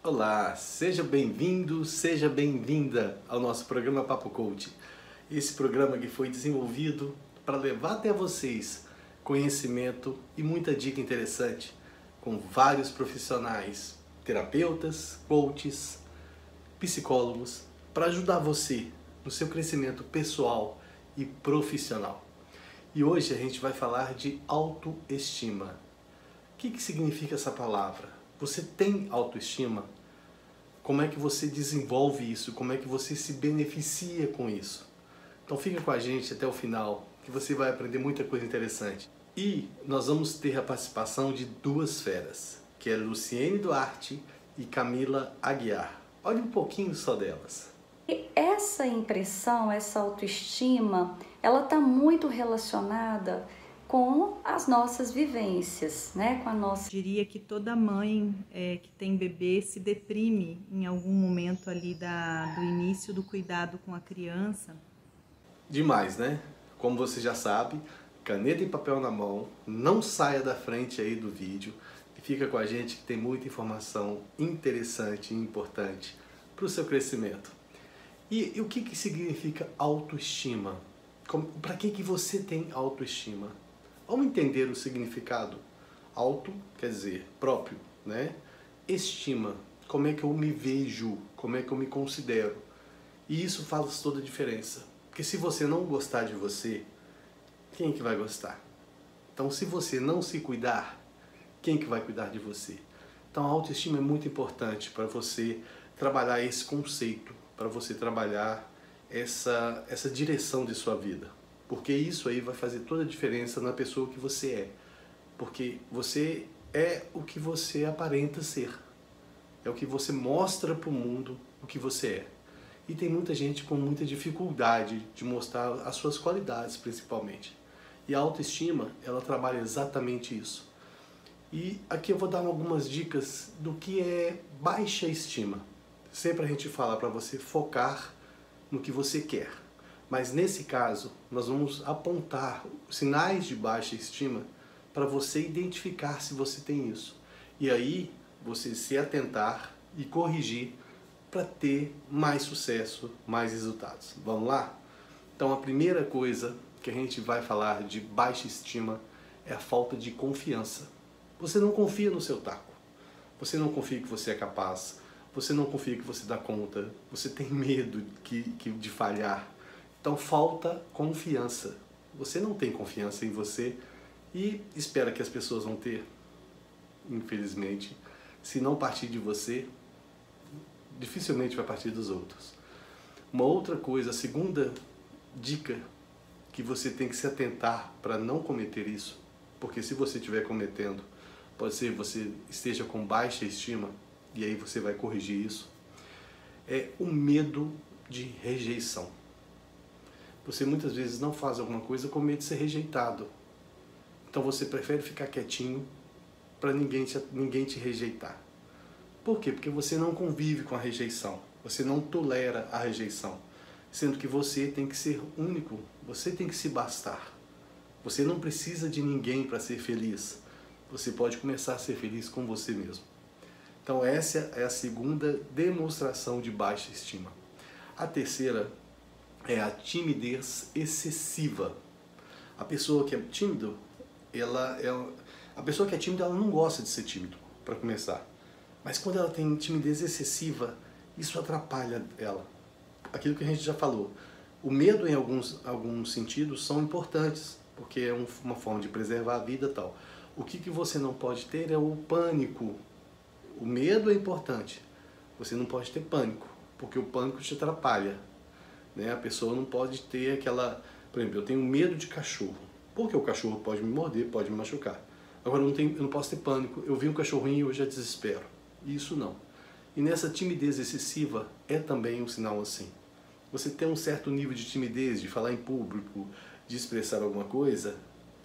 Olá, seja bem-vindo, seja bem-vinda ao nosso programa Papo Coach. Esse programa que foi desenvolvido para levar até vocês conhecimento e muita dica interessante com vários profissionais, terapeutas, coaches, psicólogos, para ajudar você no seu crescimento pessoal e profissional. E hoje a gente vai falar de autoestima. O que significa essa palavra? Você tem autoestima? Como é que você desenvolve isso? Como é que você se beneficia com isso? Então fica com a gente até o final, que você vai aprender muita coisa interessante. E nós vamos ter a participação de duas feras, que é Luciene Duarte e Camila Aguiar. Olha um pouquinho só delas. E essa impressão, essa autoestima, ela está muito relacionada com as nossas vivências, né? Com a nossa... Diria que toda mãe que tem bebê se deprime em algum momento ali do início do cuidado com a criança. Demais, né? Como você já sabe, caneta e papel na mão, não saia da frente aí do vídeo e fica com a gente que tem muita informação interessante e importante para o seu crescimento. E o que significa autoestima? Para que você tem autoestima? Vamos entender o significado. Auto quer dizer próprio, né? Estima, como é que eu me vejo, como é que eu me considero. E isso faz toda a diferença. Porque se você não gostar de você, quem é que vai gostar? Então, se você não se cuidar, quem é que vai cuidar de você? Então, a autoestima é muito importante para você trabalhar esse conceito, para você trabalhar essa direção de sua vida. Porque isso aí vai fazer toda a diferença na pessoa que você é. Porque você é o que você aparenta ser. É o que você mostra para o mundo o que você é. E tem muita gente com muita dificuldade de mostrar as suas qualidades, principalmente. E a autoestima, ela trabalha exatamente isso. E aqui eu vou dar algumas dicas do que é baixa estima. Sempre a gente fala para você focar no que você quer. Mas nesse caso, nós vamos apontar sinais de baixa estima para você identificar se você tem isso. E aí, você se atentar e corrigir para ter mais sucesso, mais resultados. Vamos lá? Então, a primeira coisa que a gente vai falar de baixa estima é a falta de confiança. Você não confia no seu taco. Você não confia que você é capaz. Você não confia que você dá conta. Você tem medo de falhar. Então falta confiança. Você não tem confiança em você e espera que as pessoas vão ter. Infelizmente, se não partir de você, dificilmente vai partir dos outros. Uma outra coisa, a segunda dica que você tem que se atentar para não cometer isso, porque se você estiver cometendo, pode ser que você esteja com baixa estima, e aí você vai corrigir isso, é o medo de rejeição. Você muitas vezes não faz alguma coisa com medo de ser rejeitado. Então você prefere ficar quietinho para ninguém te rejeitar. Por quê? Porque você não convive com a rejeição. Você não tolera a rejeição. Sendo que você tem que ser único. Você tem que se bastar. Você não precisa de ninguém para ser feliz. Você pode começar a ser feliz com você mesmo. Então essa é a segunda demonstração de baixa estima. A terceira é a timidez excessiva. A pessoa que é tímida, ela não gosta de ser tímido, para começar. Mas quando ela tem timidez excessiva, isso atrapalha ela. Aquilo que a gente já falou. O medo, em alguns sentidos, são importantes, porque é uma forma de preservar a vida e tal. O que você não pode ter é o pânico. O medo é importante. Você não pode ter pânico, porque o pânico te atrapalha. Né? A pessoa não pode ter aquela... Por exemplo, eu tenho medo de cachorro. Porque o cachorro pode me morder, pode me machucar. Agora eu não posso ter pânico. Eu vi um cachorrinho e eu já desespero. Isso não. E nessa timidez excessiva é também um sinal assim. Você tem um certo nível de timidez, de falar em público, de expressar alguma coisa,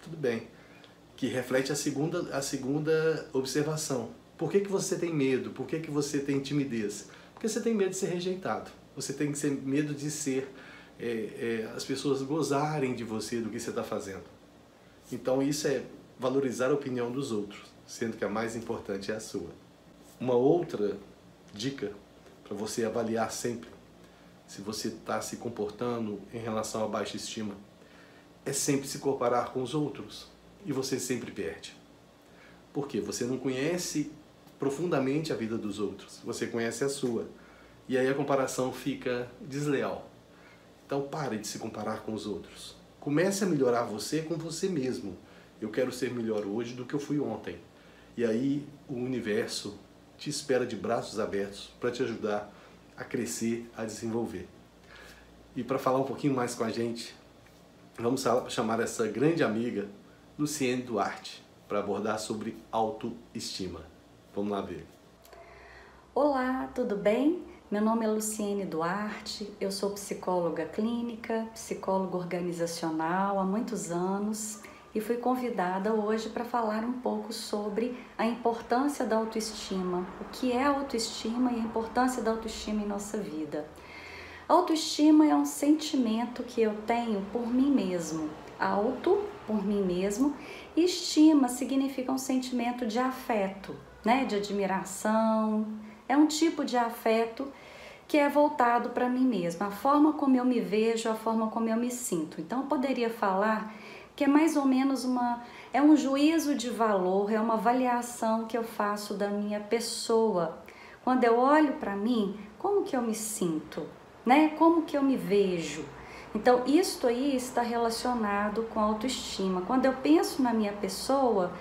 tudo bem. Que reflete a segunda observação. Por que você tem medo? Por que você tem timidez? Porque você tem medo de ser rejeitado. Você tem medo de ser, as pessoas gozarem de você, do que você está fazendo. Então isso é valorizar a opinião dos outros, sendo que a mais importante é a sua. Uma outra dica para você avaliar sempre se você está se comportando em relação à baixa estima é sempre se comparar com os outros, e você sempre perde. Por quê? Você não conhece profundamente a vida dos outros, você conhece a sua, e aí a comparação fica desleal. Então pare de se comparar com os outros. Comece a melhorar você com você mesmo. Eu quero ser melhor hoje do que eu fui ontem. E aí o universo te espera de braços abertos para te ajudar a crescer, a desenvolver. E para falar um pouquinho mais com a gente, vamos chamar essa grande amiga, Luciene Duarte, para abordar sobre autoestima. Vamos lá ver. Olá, tudo bem? Meu nome é Luciene Duarte, eu sou psicóloga clínica, psicóloga organizacional há muitos anos e fui convidada hoje para falar um pouco sobre a importância da autoestima, o que é a autoestima e a importância da autoestima em nossa vida. A autoestima é um sentimento que eu tenho por mim mesmo. Auto, por mim mesmo, e estima significa um sentimento de afeto, né? De admiração. É um tipo de afeto que é voltado para mim mesma, a forma como eu me vejo, a forma como eu me sinto. Então eu poderia falar que é mais ou menos um juízo de valor, é uma avaliação que eu faço da minha pessoa. Quando eu olho para mim, como que eu me sinto, né? Como que eu me vejo? Então isto aí está relacionado com a autoestima. Quando eu penso na minha pessoa,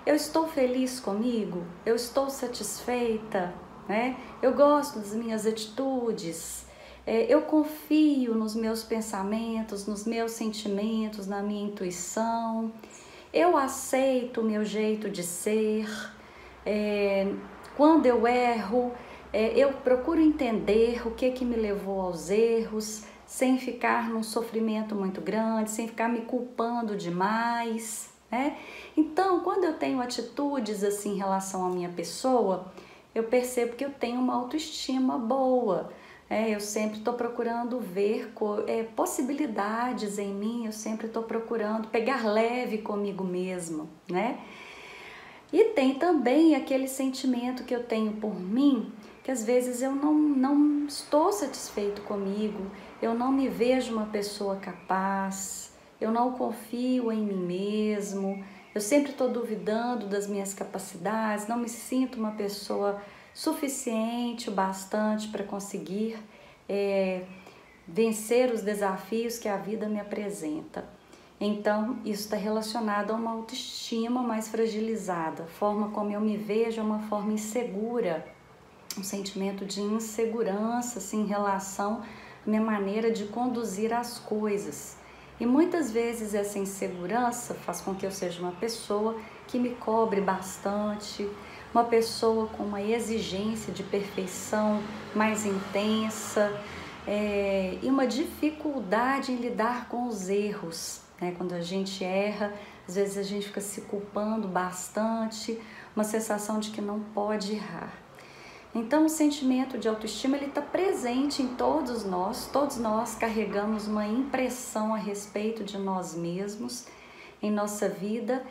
eu estou feliz comigo? Eu estou satisfeita? Né? Eu gosto das minhas atitudes, eu confio nos meus pensamentos, nos meus sentimentos, na minha intuição, eu aceito o meu jeito de ser, quando eu erro, eu procuro entender o que me levou aos erros, sem ficar num sofrimento muito grande, sem ficar me culpando demais, né? Então, quando eu tenho atitudes assim em relação à minha pessoa, eu percebo que eu tenho uma autoestima boa. Eu sempre estou procurando ver possibilidades em mim, eu sempre estou procurando pegar leve comigo mesmo, né? E tem também aquele sentimento que eu tenho por mim, que às vezes eu não estou satisfeito comigo, eu não me vejo uma pessoa capaz, eu não confio em mim mesmo, eu sempre estou duvidando das minhas capacidades, não me sinto uma pessoa suficiente, o bastante para conseguir vencer os desafios que a vida me apresenta. Então, isso está relacionado a uma autoestima mais fragilizada. A forma como eu me vejo é uma forma insegura, um sentimento de insegurança assim, em relação à minha maneira de conduzir as coisas. E muitas vezes essa insegurança faz com que eu seja uma pessoa que me cobre bastante, uma pessoa com uma exigência de perfeição mais intensa e uma dificuldade em lidar com os erros, né? Quando a gente erra, às vezes a gente fica se culpando bastante, uma sensação de que não pode errar. Então o sentimento de autoestima ele está presente em todos nós carregamos uma impressão a respeito de nós mesmos em nossa vida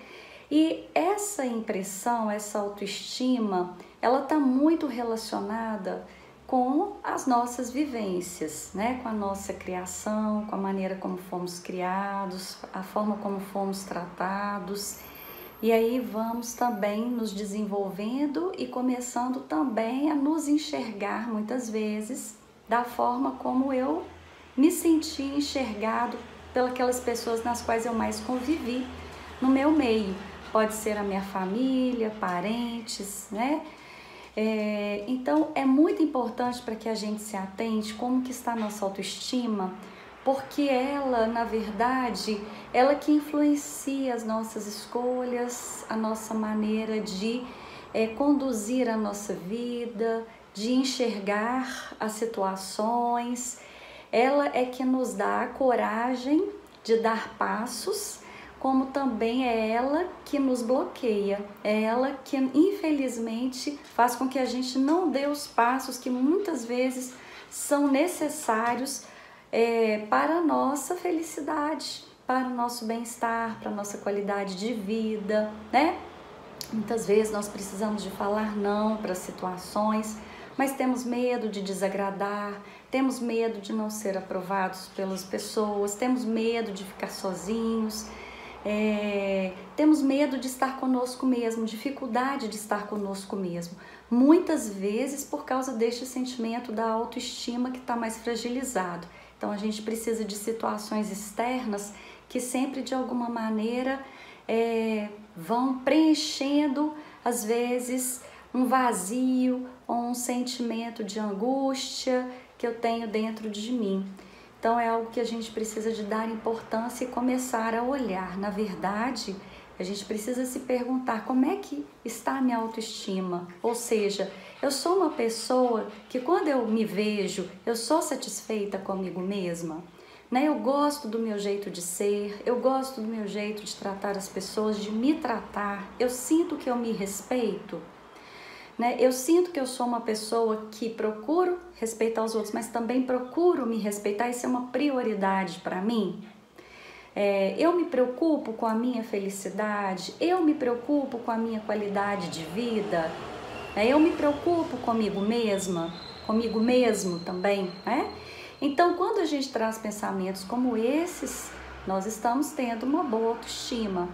e essa impressão, essa autoestima, ela está muito relacionada com as nossas vivências, né? Com a nossa criação, com a maneira como fomos criados, a forma como fomos tratados. E aí vamos também nos desenvolvendo e começando também a nos enxergar muitas vezes da forma como eu me senti enxergado pelas pessoas nas quais eu mais convivi no meu meio. Pode ser a minha família, parentes, né? Então é muito importante para que a gente se atente como que está a nossa autoestima, porque ela, na verdade, ela que influencia as nossas escolhas, a nossa maneira de conduzir a nossa vida, de enxergar as situações. Ela é que nos dá a coragem de dar passos como também é ela que nos bloqueia, é ela que infelizmente faz com que a gente não dê os passos que muitas vezes são necessários para a nossa felicidade, para o nosso bem-estar, para a nossa qualidade de vida, né? Muitas vezes nós precisamos de falar não para situações, mas temos medo de desagradar, temos medo de não ser aprovados pelas pessoas, temos medo de ficar sozinhos, temos medo de estar conosco mesmo, dificuldade de estar conosco mesmo. Muitas vezes por causa deste sentimento da autoestima que está mais fragilizado. Então a gente precisa de situações externas que sempre de alguma maneira vão preenchendo, às vezes, um vazio ou um sentimento de angústia que eu tenho dentro de mim. Então é algo que a gente precisa de dar importância e começar a olhar. Na verdade, a gente precisa se perguntar como é que está a minha autoestima. Ou seja, eu sou uma pessoa que quando eu me vejo, eu sou satisfeita comigo mesma? Eu gosto do meu jeito de ser, eu gosto do meu jeito de tratar as pessoas, de me tratar, eu sinto que eu me respeito, eu sinto que eu sou uma pessoa que procuro respeitar os outros, mas também procuro me respeitar, isso é uma prioridade para mim. Eu me preocupo com a minha felicidade, eu me preocupo com a minha qualidade de vida, eu me preocupo comigo mesma, comigo mesmo também, Então, quando a gente traz pensamentos como esses, nós estamos tendo uma boa autoestima.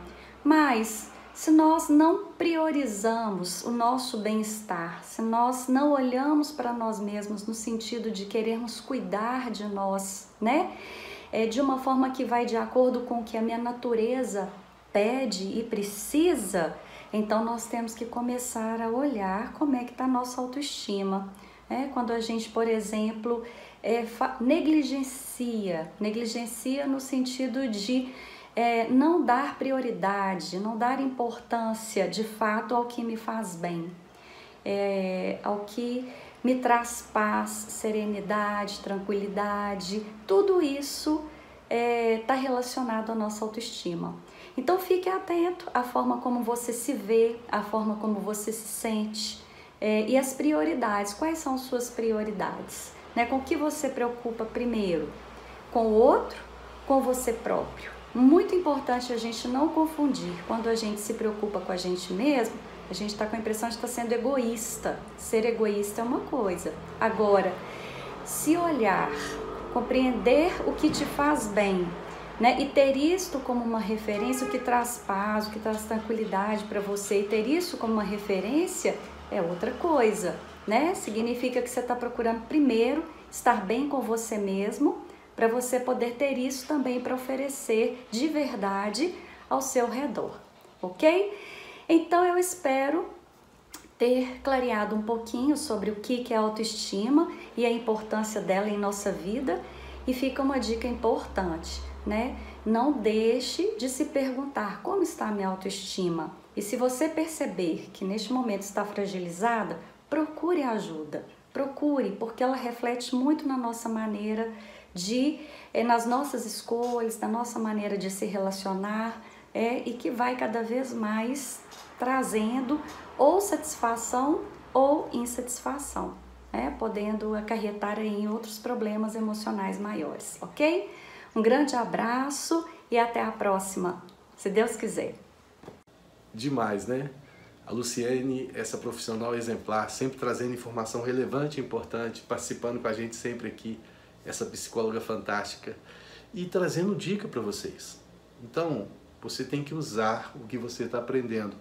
Mas, se nós não priorizamos o nosso bem-estar, se nós não olhamos para nós mesmos no sentido de querermos cuidar de nós, de uma forma que vai de acordo com o que a minha natureza pede e precisa, então nós temos que começar a olhar como é que está a nossa autoestima. Quando a gente, por exemplo, negligencia no sentido de não dar prioridade, não dar importância de fato ao que me faz bem, ao que me traz paz, serenidade, tranquilidade, tudo isso está relacionado à nossa autoestima. Então fique atento à forma como você se vê, à forma como você se sente e as prioridades. Quais são suas prioridades? Com o que você preocupa primeiro? Com o outro? Com você próprio? Muito importante a gente não confundir. Quando a gente se preocupa com a gente mesmo, a gente está com a impressão de estar sendo egoísta. Ser egoísta é uma coisa. Agora, se olhar, compreender o que te faz bem, e ter isto como uma referência, o que traz paz, o que traz tranquilidade para você, e ter isso como uma referência é outra coisa, Significa que você está procurando primeiro estar bem com você mesmo, para você poder ter isso também para oferecer de verdade ao seu redor, ok? Então eu espero ter clareado um pouquinho sobre o que é autoestima e a importância dela em nossa vida, e fica uma dica importante, Não deixe de se perguntar como está a minha autoestima, e se você perceber que neste momento está fragilizada, procure ajuda, procure, porque ela reflete muito na nossa maneira nas nossas escolhas, na nossa maneira de se relacionar, e que vai cada vez mais trazendo ou satisfação ou insatisfação, podendo acarretar em outros problemas emocionais maiores, ok? Um grande abraço e até a próxima, se Deus quiser. Demais, A Luciene, essa profissional exemplar, sempre trazendo informação relevante e importante, participando com a gente sempre aqui, essa psicóloga fantástica, e trazendo dica para vocês. Então, você tem que usar o que você está aprendendo.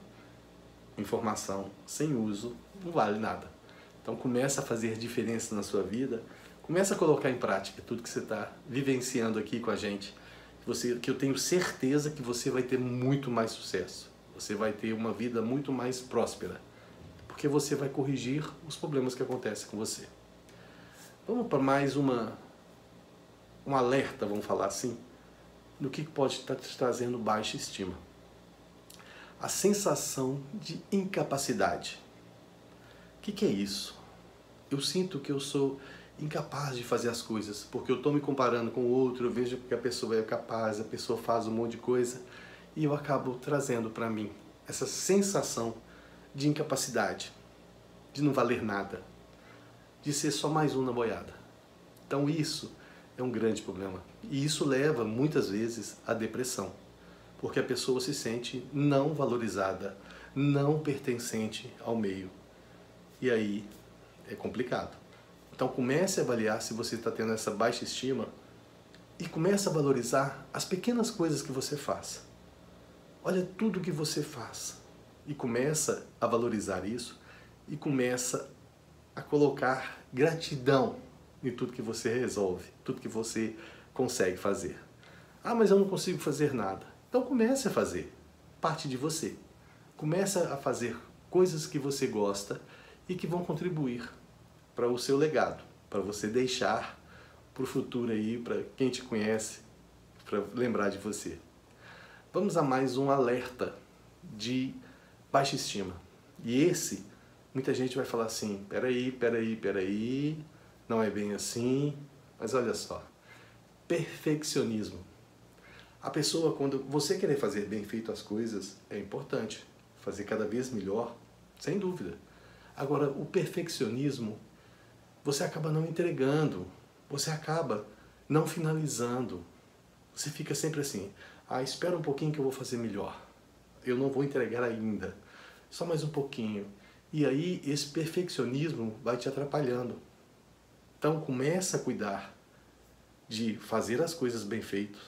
Informação sem uso não vale nada. Então, começa a fazer diferença na sua vida, começa a colocar em prática tudo que você está vivenciando aqui com a gente, que eu tenho certeza que você vai ter muito mais sucesso. Você vai ter uma vida muito mais próspera, porque você vai corrigir os problemas que acontecem com você. Vamos para mais um alerta, vamos falar assim, do que pode estar te trazendo baixa estima. A sensação de incapacidade. O que é isso? Eu sinto que eu sou incapaz de fazer as coisas, porque eu estou me comparando com o outro, eu vejo que a pessoa é capaz, a pessoa faz um monte de coisa, e eu acabo trazendo para mim essa sensação de incapacidade, de não valer nada, de ser só mais um na boiada. Então isso é um grande problema. E isso leva muitas vezes à depressão, porque a pessoa se sente não valorizada, não pertencente ao meio. E aí é complicado. Então comece a avaliar se você está tendo essa baixa estima e comece a valorizar as pequenas coisas que você faz. Olha tudo que você faz e começa a valorizar isso e começa a colocar gratidão em tudo que você resolve, tudo que você consegue fazer. Ah, mas eu não consigo fazer nada. Então comece a fazer, parte de você. Comece a fazer coisas que você gosta e que vão contribuir para o seu legado, para você deixar para o futuro aí, para quem te conhece, para lembrar de você. Vamos a mais um alerta de baixa estima. E esse, muita gente vai falar assim, peraí, não é bem assim, mas olha só, perfeccionismo. A pessoa, quando você querer fazer bem feito as coisas, é importante, fazer cada vez melhor, sem dúvida. Agora, o perfeccionismo, você acaba não entregando, você acaba não finalizando. Você fica sempre assim, espera um pouquinho que eu vou fazer melhor. Eu não vou entregar ainda, só mais um pouquinho. E aí esse perfeccionismo vai te atrapalhando. Então começa a cuidar de fazer as coisas bem feitas,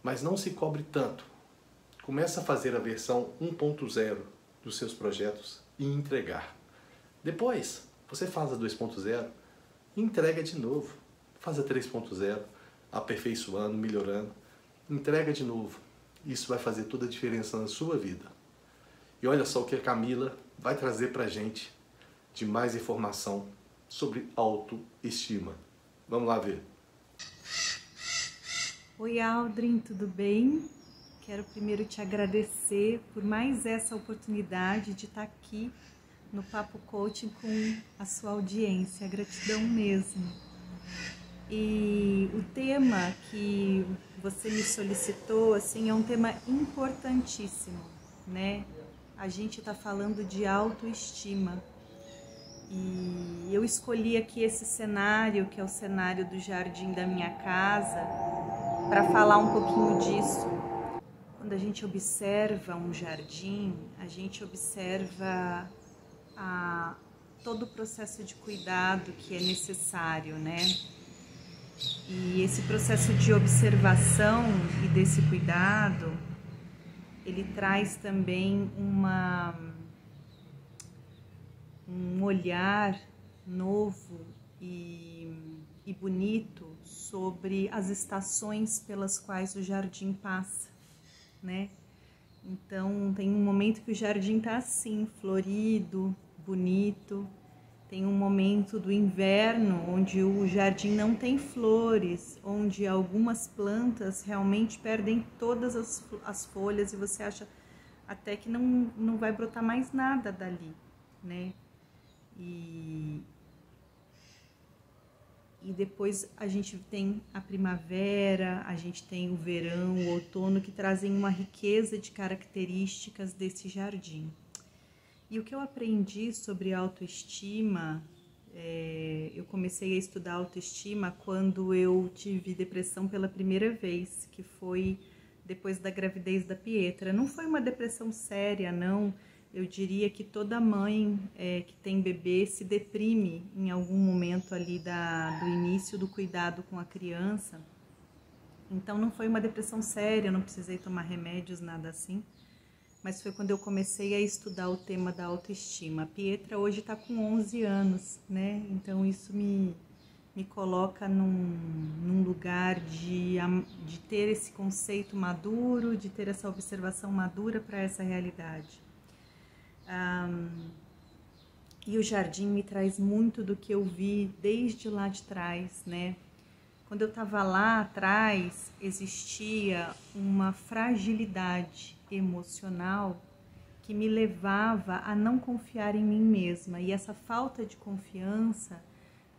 mas não se cobre tanto. Começa a fazer a versão 1.0 dos seus projetos e entregar. Depois, você faz a 2.0 e entrega de novo. Faz a 3.0, aperfeiçoando, melhorando. Entrega de novo. Isso vai fazer toda a diferença na sua vida. E olha só o que a Camila vai trazer pra gente de mais informação sobre autoestima. Vamos lá ver. Oi, Aldrin, tudo bem? Quero primeiro te agradecer por mais essa oportunidade de estar aqui no Papo Coaching com a sua audiência. Gratidão mesmo. E o tema que você me solicitou, assim, é um tema importantíssimo, né? A gente está falando de autoestima. E eu escolhi aqui esse cenário, que é o cenário do jardim da minha casa, para falar um pouquinho disso. Quando a gente observa um jardim, a gente observa todo o processo de cuidado que é necessário, né? E esse processo de observação e desse cuidado, ele traz também um olhar novo e bonito sobre as estações pelas quais o jardim passa, né? Então, tem um momento que o jardim está assim, florido, bonito. Tem um momento do inverno onde o jardim não tem flores, onde algumas plantas realmente perdem todas as folhas e você acha até que não vai brotar mais nada dali, né? E depois a gente tem a primavera, a gente tem o verão, o outono, que trazem uma riqueza de características desse jardim. E o que eu aprendi sobre autoestima, eu comecei a estudar autoestima quando eu tive depressão pela primeira vez, que foi depois da gravidez da Pietra. Não foi uma depressão séria, não. Eu diria que toda mãe que tem bebê se deprime em algum momento ali do início do cuidado com a criança. Então não foi uma depressão séria, eu não precisei tomar remédios, nada assim. Mas foi quando eu comecei a estudar o tema da autoestima. A Pietra hoje está com 11 anos, né? Então isso me coloca num lugar de ter esse conceito maduro, de ter essa observação madura para essa realidade. E o jardim me traz muito do que eu vi desde lá de trás, né? Quando eu estava lá atrás, existia uma fragilidade emocional que me levava a não confiar em mim mesma. E essa falta de confiança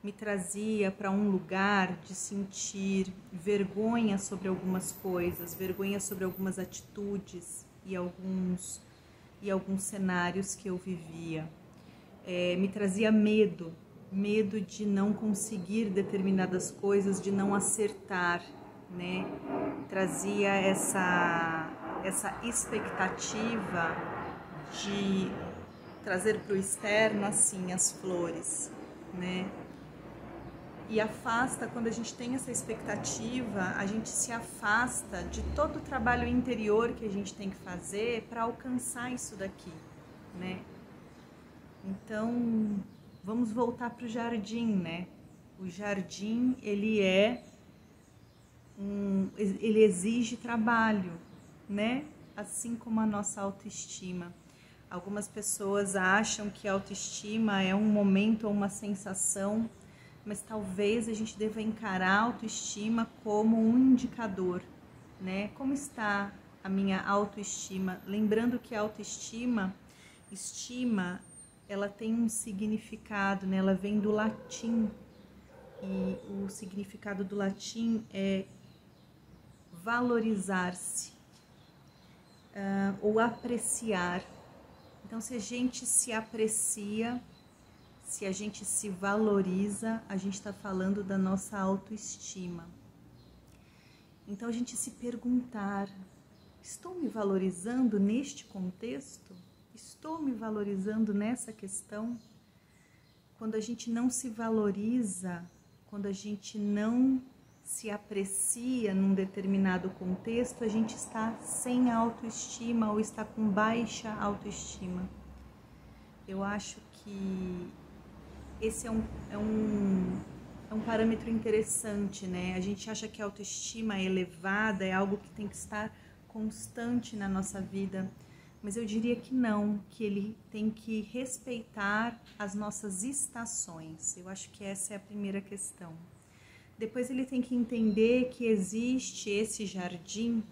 me trazia para um lugar de sentir vergonha sobre algumas coisas, vergonha sobre algumas atitudes e alguns cenários que eu vivia. Me trazia medo de não conseguir determinadas coisas, de não acertar, né? Trazia essa expectativa de trazer para o externo, assim, as flores, né? E afasta, quando a gente tem essa expectativa, a gente se afasta de todo o trabalho interior que a gente tem que fazer para alcançar isso daqui, né? Então, vamos voltar para o jardim, né? O jardim, ele exige trabalho, né? Assim como a nossa autoestima. Algumas pessoas acham que a autoestima é um momento ou uma sensação, mas talvez a gente deva encarar a autoestima como um indicador, né? Como está a minha autoestima? Lembrando que a autoestima, ela tem um significado, né? Ela vem do latim, e o significado do latim é valorizar-se, ou apreciar. Então, se a gente se aprecia, se a gente se valoriza, a gente está falando da nossa autoestima. Então, a gente se perguntar, estou me valorizando neste contexto? Estou me valorizando nessa questão? Quando a gente não se valoriza, quando a gente não se aprecia num determinado contexto, a gente está sem autoestima ou está com baixa autoestima. Eu acho que esse é um parâmetro interessante, né? A gente acha que a autoestima elevada é algo que tem que estar constante na nossa vida, mas eu diria que não, que ele tem que respeitar as nossas estações. Eu acho que essa é a primeira questão. Depois ele tem que entender que existe esse jardim,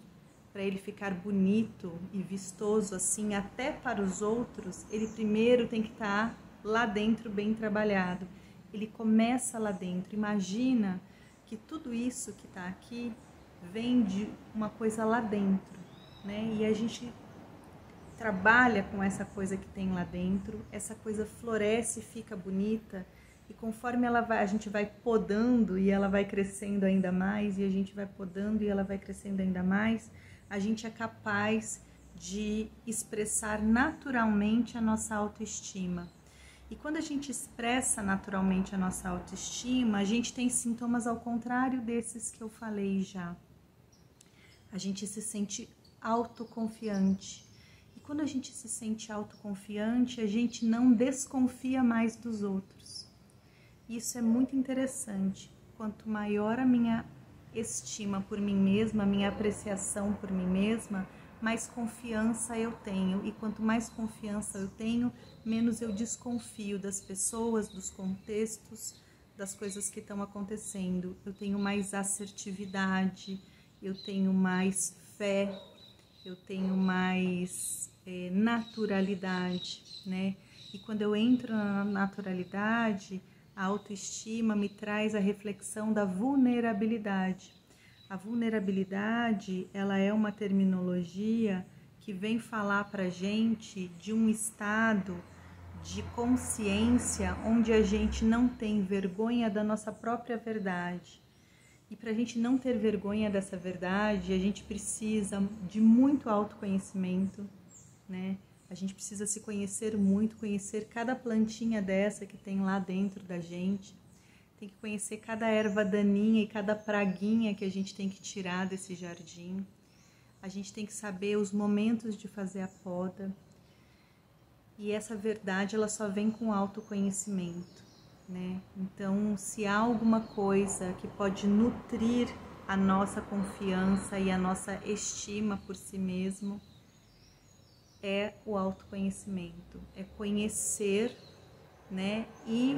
para ele ficar bonito e vistoso assim até para os outros, ele primeiro tem que estar lá dentro bem trabalhado. Ele começa lá dentro. Imagina que tudo isso que está aqui vem de uma coisa lá dentro, né? E a gente trabalha com essa coisa que tem lá dentro, essa coisa floresce, fica bonita, e conforme a gente vai podando e ela vai crescendo ainda mais, e a gente vai podando e ela vai crescendo ainda mais, a gente é capaz de expressar naturalmente a nossa autoestima. E quando a gente expressa naturalmente a nossa autoestima, a gente tem sintomas ao contrário desses que eu falei já. A gente se sente autoconfiante. E quando a gente se sente autoconfiante, a gente não desconfia mais dos outros. Isso é muito interessante. Quanto maior a minha estima por mim mesma, a minha apreciação por mim mesma, mais confiança eu tenho. E quanto mais confiança eu tenho, menos eu desconfio das pessoas, dos contextos, das coisas que estão acontecendo. Eu tenho mais assertividade, eu tenho mais fé, eu tenho mais naturalidade, né? E quando eu entro na naturalidade, a autoestima me traz a reflexão da vulnerabilidade. A vulnerabilidade, ela é uma terminologia que vem falar para a gente de um estado de consciência onde a gente não tem vergonha da nossa própria verdade. E para a gente não ter vergonha dessa verdade, a gente precisa de muito autoconhecimento, né? A gente precisa se conhecer muito, conhecer cada plantinha dessa que tem lá dentro da gente. Tem que conhecer cada erva daninha e cada praguinha que a gente tem que tirar desse jardim. A gente tem que saber os momentos de fazer a poda. E essa verdade, ela só vem com autoconhecimento, né? Então, se há alguma coisa que pode nutrir a nossa confiança e a nossa estima por si mesmo, é o autoconhecimento, é conhecer, né? E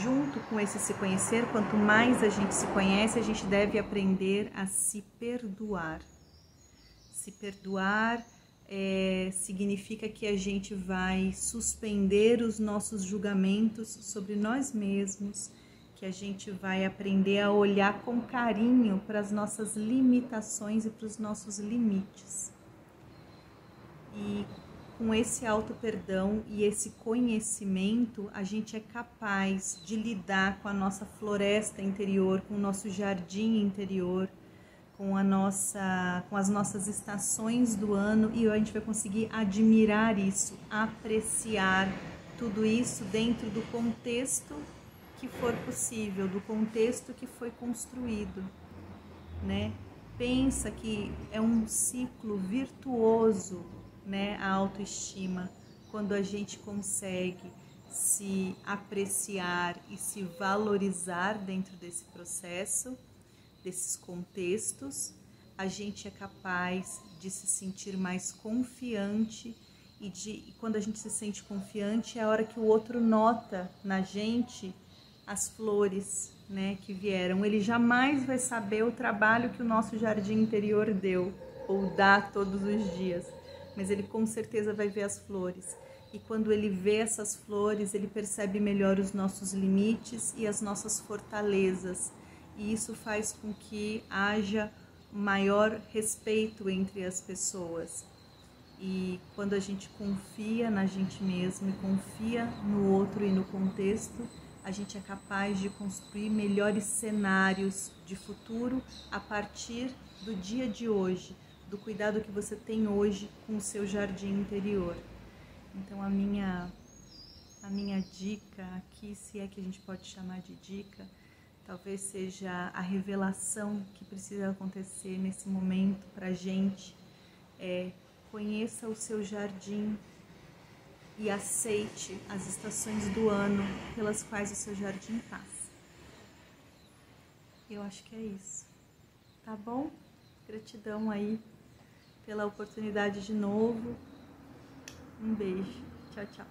junto com esse se conhecer, quanto mais a gente se conhece, a gente deve aprender a se perdoar. Se perdoar significa que a gente vai suspender os nossos julgamentos sobre nós mesmos, que a gente vai aprender a olhar com carinho para as nossas limitações e para os nossos limites. E com esse auto-perdão e esse conhecimento, a gente é capaz de lidar com a nossa floresta interior, com o nosso jardim interior, com as nossas estações do ano, e a gente vai conseguir admirar isso, apreciar tudo isso dentro do contexto que for possível, do contexto que foi construído, né? Pensa que é um ciclo virtuoso, né? A autoestima, quando a gente consegue se apreciar e se valorizar dentro desse processo, desses contextos, a gente é capaz de se sentir mais confiante e quando a gente se sente confiante é a hora que o outro nota na gente as flores, né, que vieram. Ele jamais vai saber o trabalho que o nosso jardim interior deu ou dá todos os dias, mas ele com certeza vai ver as flores. E quando ele vê essas flores, ele percebe melhor os nossos limites e as nossas fortalezas. E isso faz com que haja maior respeito entre as pessoas. E quando a gente confia na gente mesmo e confia no outro e no contexto, a gente é capaz de construir melhores cenários de futuro a partir do dia de hoje, do cuidado que você tem hoje com o seu jardim interior. Então a minha dica aqui, se é que a gente pode chamar de dica, talvez seja a revelação que precisa acontecer nesse momento para a gente. Conheça o seu jardim e aceite as estações do ano pelas quais o seu jardim passa. Eu acho que é isso. Tá bom? Gratidão aí pela oportunidade de novo. Um beijo. Tchau, tchau.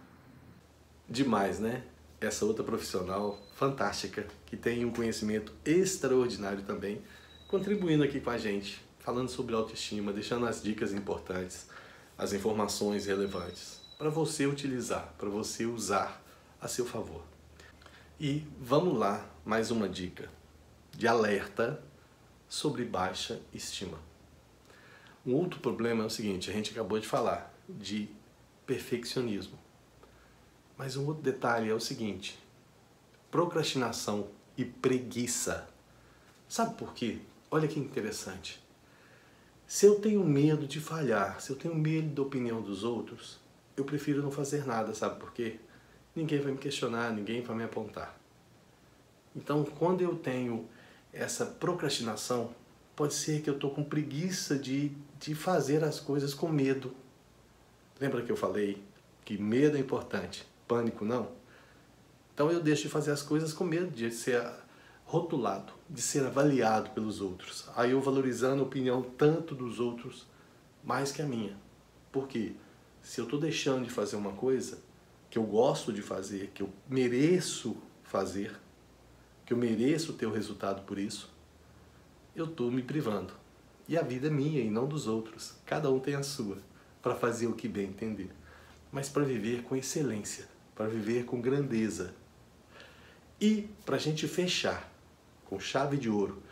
Demais, né? Essa outra profissional fantástica, que tem um conhecimento extraordinário também, contribuindo aqui com a gente, falando sobre autoestima, deixando as dicas importantes, as informações relevantes, para você utilizar, para você usar a seu favor. E vamos lá, mais uma dica de alerta sobre baixa estima. Um outro problema é o seguinte, a gente acabou de falar de perfeccionismo. Mas um outro detalhe é o seguinte, procrastinação e preguiça. Sabe por quê? Olha que interessante. Se eu tenho medo de falhar, se eu tenho medo da opinião dos outros, eu prefiro não fazer nada, sabe por quê? Ninguém vai me questionar, ninguém vai me apontar. Então, quando eu tenho essa procrastinação, pode ser que eu estou com preguiça de fazer as coisas com medo. Lembra que eu falei que medo é importante? Pânico não. Então eu deixo de fazer as coisas com medo de ser rotulado, de ser avaliado pelos outros. Aí eu valorizando a opinião tanto dos outros mais que a minha. Por quê? Se eu estou deixando de fazer uma coisa que eu gosto de fazer, que eu mereço fazer, que eu mereço ter o resultado por isso, eu estou me privando. E a vida é minha e não dos outros. Cada um tem a sua, para fazer o que bem entender. Mas para viver com excelência, para viver com grandeza. E para a gente fechar com chave de ouro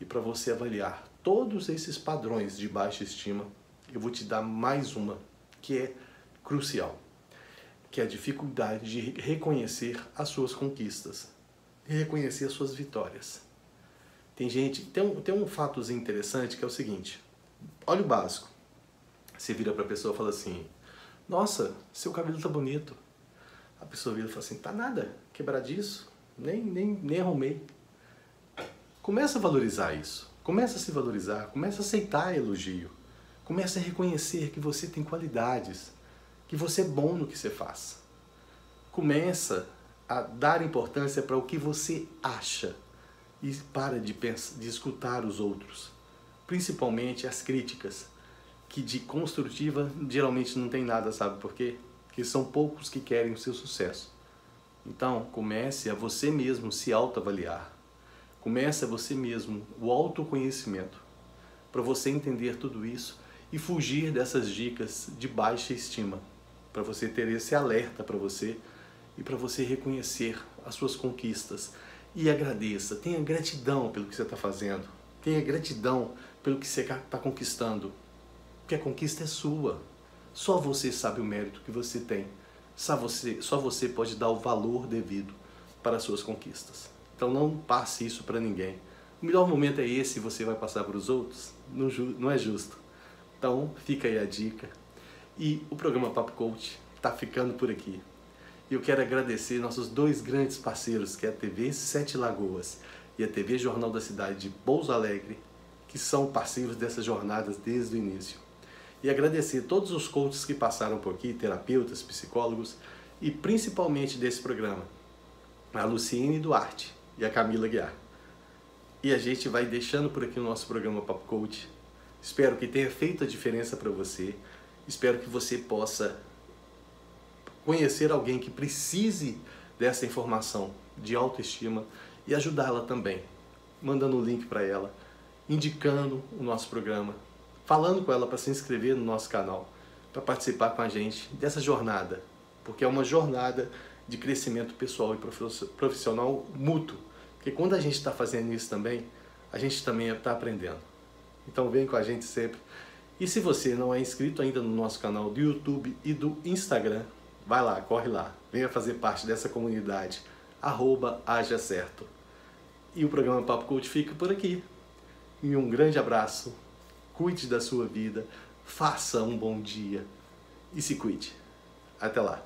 e para você avaliar todos esses padrões de baixa estima, eu vou te dar mais uma que é crucial, que é a dificuldade de reconhecer as suas conquistas e reconhecer as suas vitórias. Tem um fatozinho interessante que é o seguinte, olha o básico, você vira para a pessoa e fala assim, nossa, seu cabelo tá bonito. A pessoa vira e fala assim, tá nada, quebradiço, nem arrumei. Começa a valorizar isso, começa a se valorizar, começa a aceitar elogio, começa a reconhecer que você tem qualidades, que você é bom no que você faz. Começa a dar importância para o que você acha e para de escutar os outros, principalmente as críticas, que de construtiva geralmente não tem nada, sabe por quê? Porque são poucos que querem o seu sucesso. Então, comece a você mesmo se autoavaliar. Comece a você mesmo o autoconhecimento, para você entender tudo isso e fugir dessas dicas de baixa estima, para você ter esse alerta para você e para você reconhecer as suas conquistas. E agradeça, tenha gratidão pelo que você está fazendo, tenha gratidão pelo que você está conquistando, porque a conquista é sua. Só você sabe o mérito que você tem, só você pode dar o valor devido para as suas conquistas. Então não passe isso para ninguém. O melhor momento é esse e você vai passar para os outros? Não é justo. Então fica aí a dica. E o programa Papo Coach está ficando por aqui. E eu quero agradecer nossos dois grandes parceiros, que é a TV Sete Lagoas e a TV Jornal da Cidade de Pouso Alegre, que são parceiros dessas jornadas desde o início. E agradecer todos os coaches que passaram por aqui, terapeutas, psicólogos e principalmente desse programa, a Luciene Duarte e a Camila Guiar. E a gente vai deixando por aqui o nosso programa Papo Coach. Espero que tenha feito a diferença para você. Espero que você possa conhecer alguém que precise dessa informação de autoestima e ajudá-la também, mandando o link para ela, indicando o nosso programa, falando com ela para se inscrever no nosso canal, para participar com a gente dessa jornada, porque é uma jornada de crescimento pessoal e profissional mútuo, porque quando a gente está fazendo isso também, a gente também está aprendendo. Então vem com a gente sempre. E se você não é inscrito ainda no nosso canal do YouTube e do Instagram, vai lá, corre lá, venha fazer parte dessa comunidade, @hajacerto. E o programa Papo Coach fica por aqui. E um grande abraço, cuide da sua vida, faça um bom dia e se cuide. Até lá.